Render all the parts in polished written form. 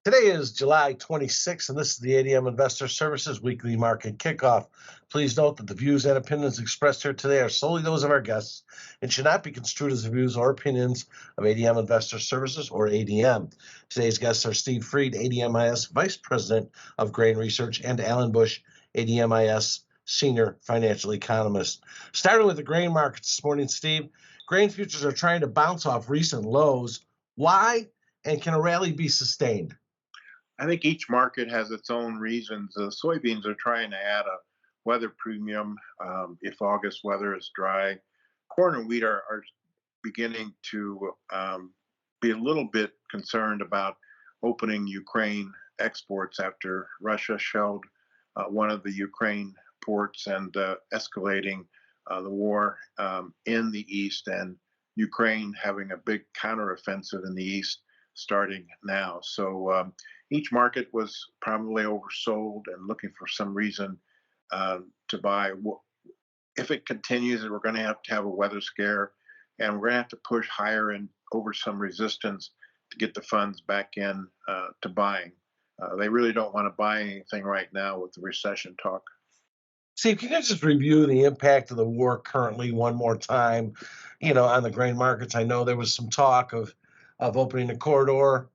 Today is July 26th, and this is the ADM Investor Services weekly market kickoff. Please note that the views and opinions expressed here today are solely those of our guests and should not be construed as the views or opinions of ADM Investor Services or ADM. Today's guests are Steve Freed, ADMIS Vice President of Grain Research, and Alan Bush, ADMIS Senior Financial Economist. Starting with the grain markets this morning, Steve, grain futures are trying to bounce off recent lows. Why? And can a rally be sustained? I think each market has its own reasons. The soybeans are trying to add a weather premium if August weather is dry. Corn and wheat are beginning to be a little bit concerned about opening Ukraine exports after Russia shelled one of the Ukraine ports and escalating the war in the east, and Ukraine having a big counteroffensive in the east starting now. So each market was probably oversold and looking for some reason to buy. If it continues, we're going to have a weather scare, and we're going to have to push higher and over some resistance to get the funds back in to buying. They really don't want to buy anything right now with the recession talk. Steve, can you just review the impact of the war currently one more time, on the grain markets? I know there was some talk of opening the corridor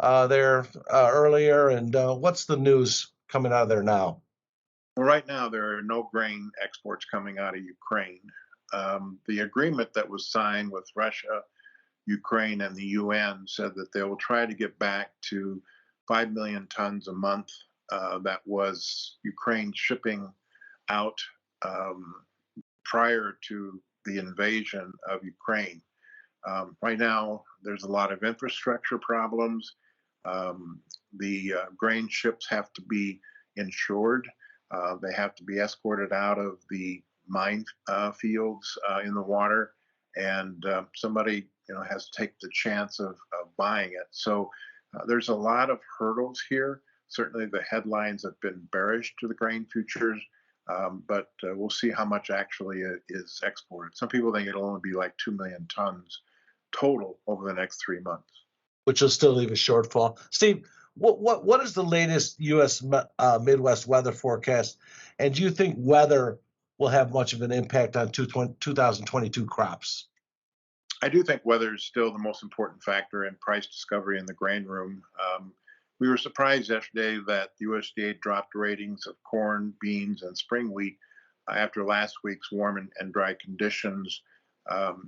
there earlier, and what's the news coming out of there now? Well, right now, there are no grain exports coming out of Ukraine. The agreement that was signed with Russia, Ukraine, and the UN said that they will try to get back to 5 million tons a month that was Ukraine shipping out prior to the invasion of Ukraine. Right now, there's a lot of infrastructure problems. The grain ships have to be insured. They have to be escorted out of the mine fields in the water, and somebody has to take the chance of buying it. So there's a lot of hurdles here. Certainly, the headlines have been bearish to the grain futures, but we'll see how much actually is exported. Some people think it'll only be like 2 million tons total over the next 3 months. Which will still leave a shortfall. Steve, what is the latest U.S. Midwest weather forecast, and do you think weather will have much of an impact on 2022 crops? I do think weather is still the most important factor in price discovery in the grain room. We were surprised yesterday that the USDA dropped ratings of corn, beans, and spring wheat after last week's warm and dry conditions.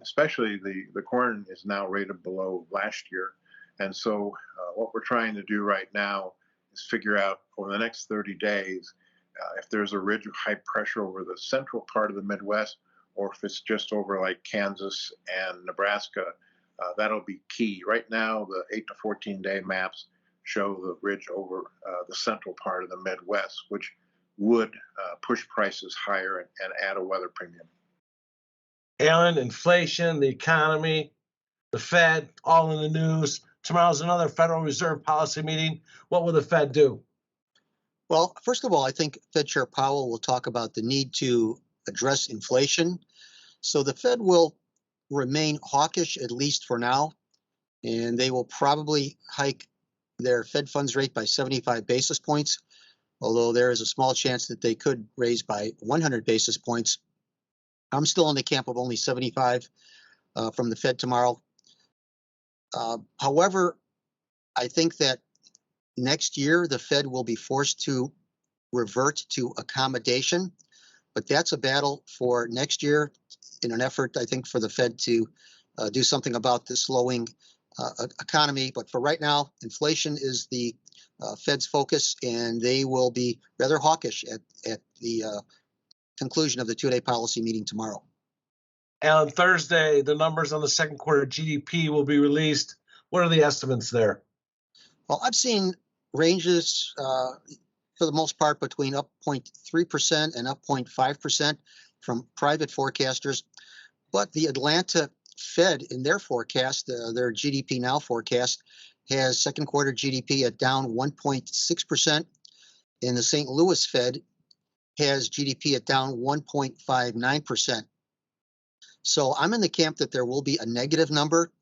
Especially the corn is now rated below last year. And so what we're trying to do right now is figure out over the next 30 days if there's a ridge of high pressure over the central part of the Midwest, or if it's just over like Kansas and Nebraska. That'll be key. Right now, the 8 to 14 day maps show the ridge over the central part of the Midwest, which would push prices higher and add a weather premium. Alan, inflation, the economy, the Fed, all in the news. Tomorrow's another Federal Reserve policy meeting. What will the Fed do? Well, first of all, I think Fed Chair Powell will talk about the need to address inflation. So the Fed will remain hawkish, at least for now, and they will probably hike their Fed funds rate by 75 basis points, although there is a small chance that they could raise by 100 basis points. I'm still in the camp of only 75 from the Fed tomorrow. However, I think that next year the Fed will be forced to revert to accommodation, but that's a battle for next year in an effort, I think, for the Fed to do something about the slowing economy. But for right now, inflation is the Fed's focus, and they will be rather hawkish at the conclusion of the two-day policy meeting tomorrow. And on Thursday, the numbers on the second quarter GDP will be released. What are the estimates there? Well, I've seen ranges for the most part between up 0.3% and up 0.5% from private forecasters. But the Atlanta Fed, in their forecast, their GDP Now forecast, has second quarter GDP at down 1.6%. And the St. Louis Fed has GDP at down 1.59%. So I'm in the camp that there will be a negative number.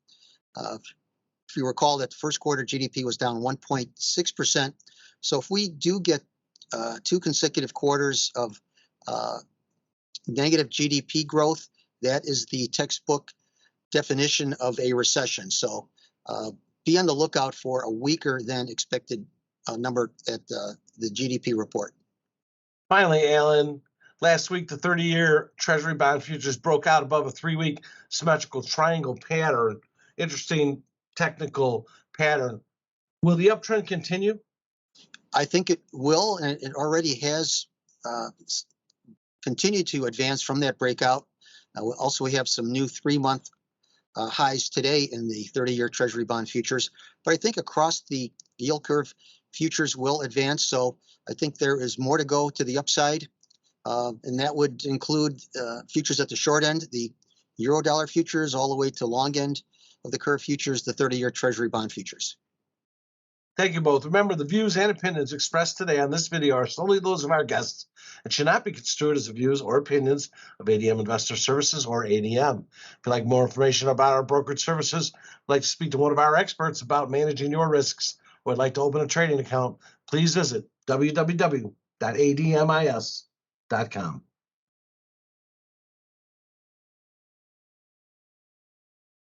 If you recall that the first quarter GDP was down 1.6%. So if we do get 2 consecutive quarters of negative GDP growth, that is the textbook definition of a recession. So be on the lookout for a weaker than expected number at the GDP report. Finally, Alan, last week the 30-year Treasury bond futures broke out above a 3-week symmetrical triangle pattern. Interesting technical pattern. Will the uptrend continue? I think it will, and it already has continued to advance from that breakout. Also, we have some new 3-month highs today in the 30-year Treasury bond futures. But I think across the yield curve, futures will advance. So I think there is more to go to the upside, and that would include futures at the short end, the Euro-dollar futures, all the way to long end of the curve futures, the 30-year Treasury bond futures. Thank you both. Remember, the views and opinions expressed today on this video are solely those of our guests and should not be construed as the views or opinions of ADM Investor Services or ADM. If you'd like more information about our brokerage services, would like to speak to one of our experts about managing your risks, or would like to open a trading account, please visit www.admis.com.